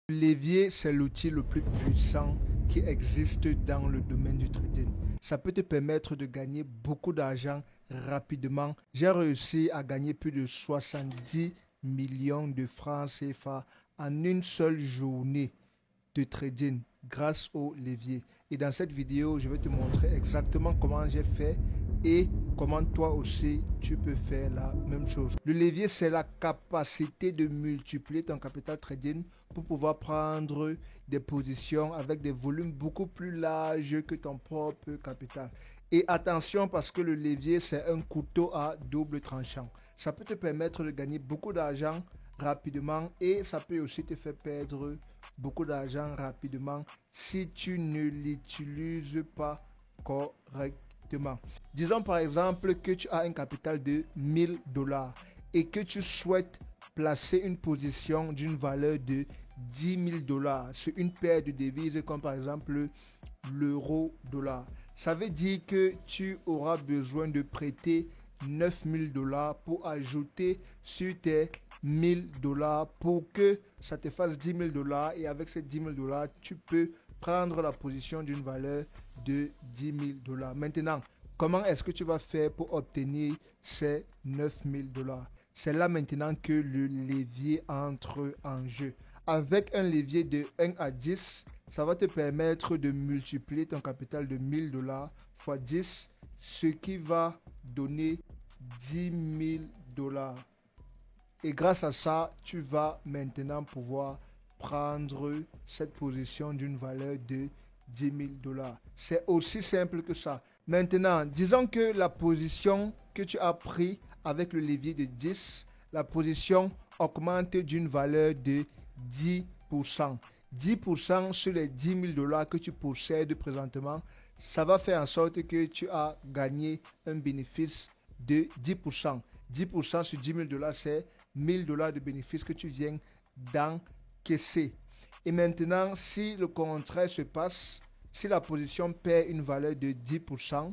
Le levier, c'est l'outil le plus puissant qui existe dans le domaine du trading. Ça peut te permettre de gagner beaucoup d'argent rapidement. J'ai réussi à gagner plus de 70 millions de francs CFA en une seule journée de trading grâce au levier. Et dans cette vidéo, je vais te montrer exactement comment j'ai fait et comment toi aussi tu peux faire la même chose. Le levier, c'est la capacité de multiplier ton capital trading pour pouvoir prendre des positions avec des volumes beaucoup plus larges que ton propre capital. Et attention, parce que le levier, c'est un couteau à double tranchant. Ça peut te permettre de gagner beaucoup d'argent rapidement et ça peut aussi te faire perdre beaucoup d'argent rapidement si tu ne l'utilises pas correctement. Disons par exemple que tu as un capital de 1000 dollars et que tu souhaites placer une position d'une valeur de 10 000 dollars sur une paire de devises comme par exemple l'euro-dollar. Ça veut dire que tu auras besoin de prêter 9 000 dollars pour ajouter sur tes 1000 dollars pour que ça te fasse 10 000 dollars et avec ces 10 000 dollars, tu peux prendre la position d'une valeur de 10 000 dollars. Maintenant, comment est-ce que tu vas faire pour obtenir ces 9 000 dollars? C'est là maintenant que le levier entre en jeu. Avec un levier de 1 à 10, ça va te permettre de multiplier ton capital de 1000 dollars fois 10, ce qui va donner 10 000 dollars. Et grâce à ça, tu vas maintenant pouvoir prendre cette position d'une valeur de 10 000 dollars. C'est aussi simple que ça. Maintenant, disons que la position que tu as pris avec le levier de 10, la position augmente d'une valeur de 10%. 10% sur les 10 000 dollars que tu possèdes présentement, ça va faire en sorte que tu as gagné un bénéfice de 10%. 10% sur 10 000 dollars, c'est 1000 dollars de bénéfice que tu viens d'encaisser. Et maintenant, si le contraire se passe, si la position perd une valeur de 10%,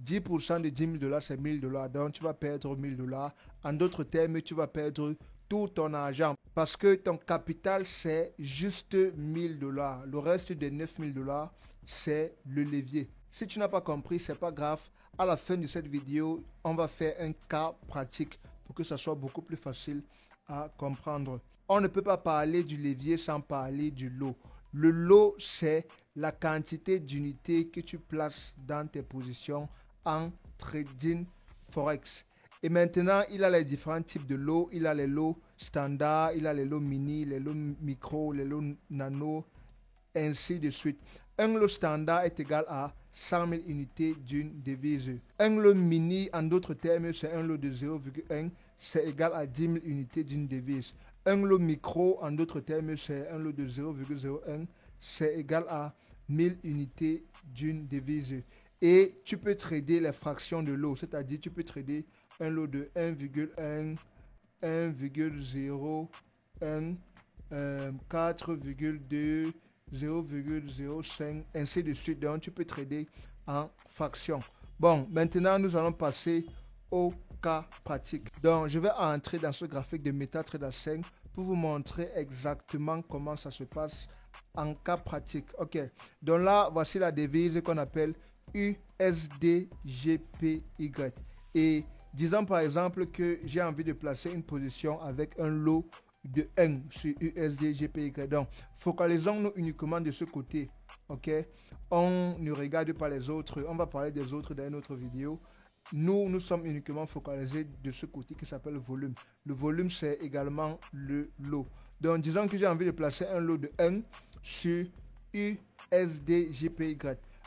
10% de 10 000 dollars, c'est 1000 dollars. Donc, tu vas perdre 1000 dollars. En d'autres termes, tu vas perdre tout ton argent parce que ton capital, c'est juste 1000 dollars. Le reste des 9000 dollars, c'est le levier. Si tu n'as pas compris, c'est pas grave. À la fin de cette vidéo, on va faire un cas pratique pour que ça soit beaucoup plus facile à comprendre. On ne peut pas parler du levier sans parler du lot. Le lot, c'est la quantité d'unités que tu places dans tes positions en trading forex. Et maintenant, il a les différents types de lots. Il a les lots standards, il a les lots mini, les lots micro, les lots nano, ainsi de suite. Un lot standard est égal à 100 000 unités d'une devise. Un lot mini, en d'autres termes, c'est un lot de 0,1, c'est égal à 10 000 unités d'une devise. Un lot micro, en d'autres termes, c'est un lot de 0,01, c'est égal à 1000 unités d'une devise. Et tu peux trader les fractions de lot, c'est-à-dire tu peux trader un lot de 1,1, 1,01, 4,2, 0,05, ainsi de suite. Donc, tu peux trader en fractions. Bon, maintenant, nous allons passer au cas pratique. Donc, je vais entrer dans ce graphique de MetaTrader 5 pour vous montrer exactement comment ça se passe en cas pratique. Ok, donc là, voici la devise qu'on appelle USDGPY. Et disons par exemple que j'ai envie de placer une position avec un lot de 1 sur USDGPY. Donc, focalisons-nous uniquement de ce côté. Ok, on ne regarde pas les autres. On va parler des autres dans une autre vidéo. Nous sommes uniquement focalisés de ce côté qui s'appelle volume. Le volume, c'est également le lot. Donc, disons que j'ai envie de placer un lot de 1 sur USDGPY.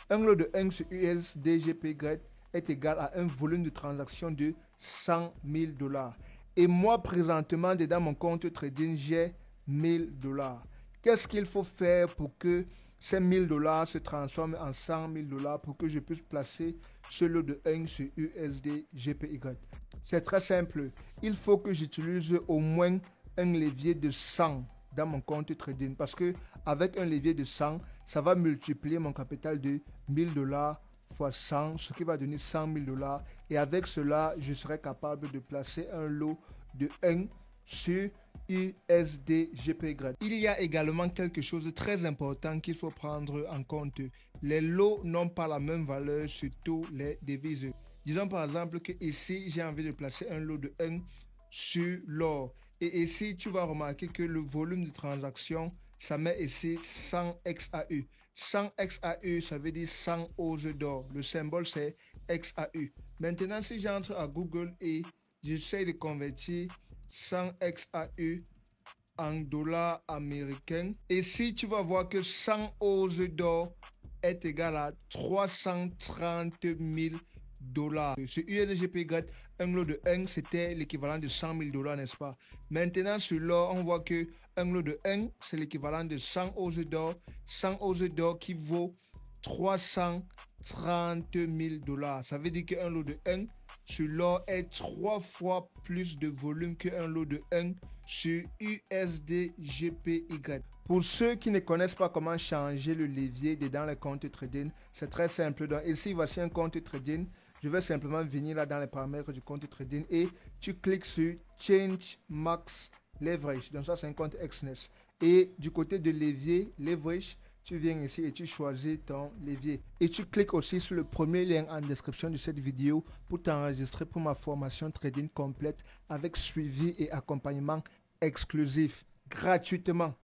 Un lot de 1 sur USDGPY est égal à un volume de transaction de 100 000 dollars. Et moi, présentement, dans mon compte trading, j'ai 1000 dollars. Qu'est-ce qu'il faut faire pour que ces 1000 dollars se transforment en 100 000 dollars pour que je puisse placer ce lot de 1 sur USDGPY? C'est très simple. Il faut que j'utilise au moins un levier de 100 dans mon compte trading parce que avec un levier de 100, ça va multiplier mon capital de 1000 dollars fois 100, ce qui va donner 100 000 dollars. Et avec cela, je serai capable de placer un lot de 1 sur USDGPY. Il y a également quelque chose de très important qu'il faut prendre en compte. Les lots n'ont pas la même valeur sur tous les devises. Disons par exemple que ici, j'ai envie de placer un lot de 1 sur l'or. Et ici, tu vas remarquer que le volume de transaction, ça met ici 100 XAU. 100 XAU, ça veut dire 100 onces d'or. Le symbole, c'est XAU. Maintenant, si j'entre à Google et j'essaie de convertir 100 XAU en dollars américains, et si tu vas voir que 100 onces d'or est égal à 330 000 dollars. Sur USDGPY, un lot de 1, c'était l'équivalent de 100 000 dollars, n'est-ce pas? Maintenant, sur l'or, on voit que un lot de 1, c'est l'équivalent de 100 onces d'or. 100 onces d'or qui vaut 330 000 dollars. Ça veut dire qu'un lot de 1 sur l'or est 3 fois plus de volume qu'un lot de 1 sur USDGPY. Pour ceux qui ne connaissent pas comment changer le levier dans les comptes trading, c'est très simple. Donc ici, voici un compte trading. Je vais simplement venir là dans les paramètres du compte trading et tu cliques sur Change Max Leverage. Donc ça, c'est un compte XNES. Et du côté de levier, Leverage, tu viens ici et tu choisis ton levier. Et tu cliques aussi sur le premier lien en description de cette vidéo pour t'enregistrer pour ma formation trading complète avec suivi et accompagnement exclusif gratuitement.